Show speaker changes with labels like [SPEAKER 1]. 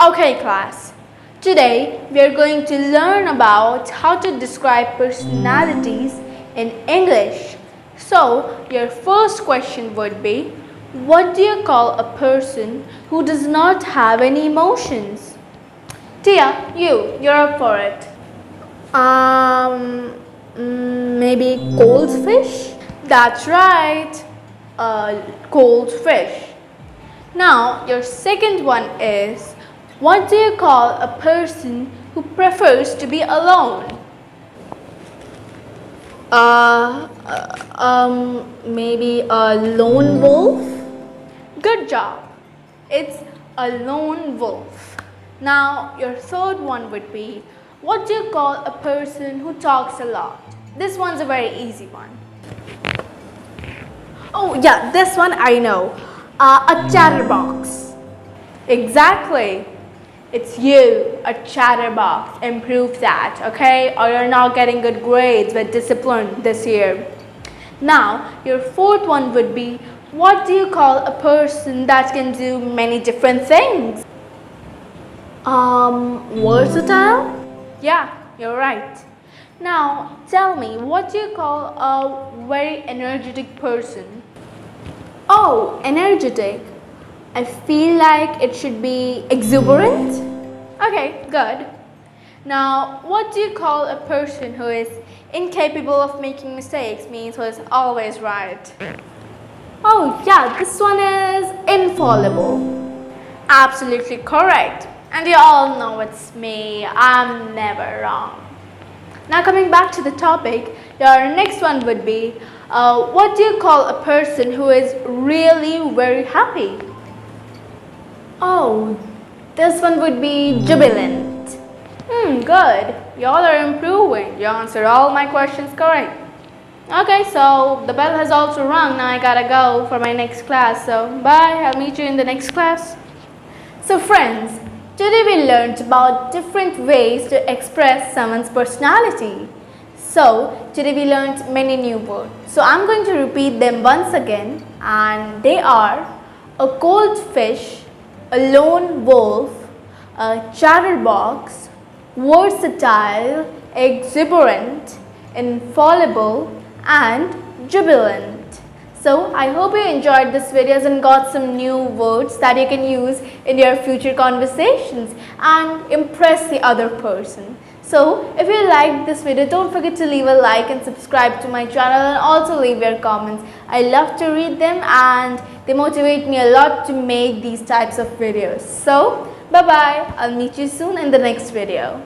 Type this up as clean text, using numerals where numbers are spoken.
[SPEAKER 1] Okay class, today we are going to learn about how to describe personalities in English. So your first question would be, what do you call a person who does not have any emotions? Tia, you're up for it. Maybe cold fish? That's right, cold fish. Now your second one is, what do you call a person who prefers to be alone? Maybe a lone wolf? Good job. It's a lone wolf. Now your third one would be, what do you call a person who talks a lot? This one's a very easy one. Oh yeah, this one I know. A chatterbox. Exactly. It's you, a chatterbox. Improve that, okay? Or you're not getting good grades with discipline this year. Now, your fourth one would be, what do you call a person that can do many different things? Versatile? Yeah, you're right. Now, tell me, what do you call a very energetic person? Oh, energetic. I feel like it should be exuberant. Okay, good. Now, what do you call a person who is incapable of making mistakes, means who is always right? Oh yeah, this one is infallible. Absolutely correct. And you all know it's me. I'm never wrong. Now coming back to the topic, your next one would be, what do you call a person who is really very happy? Oh, this one would be jubilant. Good. Y'all are improving. You answered all my questions correct. Okay, so the bell has also rung. Now I gotta go for my next class. So bye. I'll meet you in the next class. So friends, today we learned about different ways to express someone's personality. So today we learned many new words. So I'm going to repeat them once again, and they are a cold fish, a lone wolf, a chatterbox, versatile, exuberant, infallible, and jubilant. So I hope you enjoyed this videos and got some new words that you can use in your future conversations and impress the other person. So if you liked this video, don't forget to leave a like and subscribe to my channel, and also leave your comments. I love to read them and they motivate me a lot to make these types of videos. So bye bye. I'll meet you soon in the next video.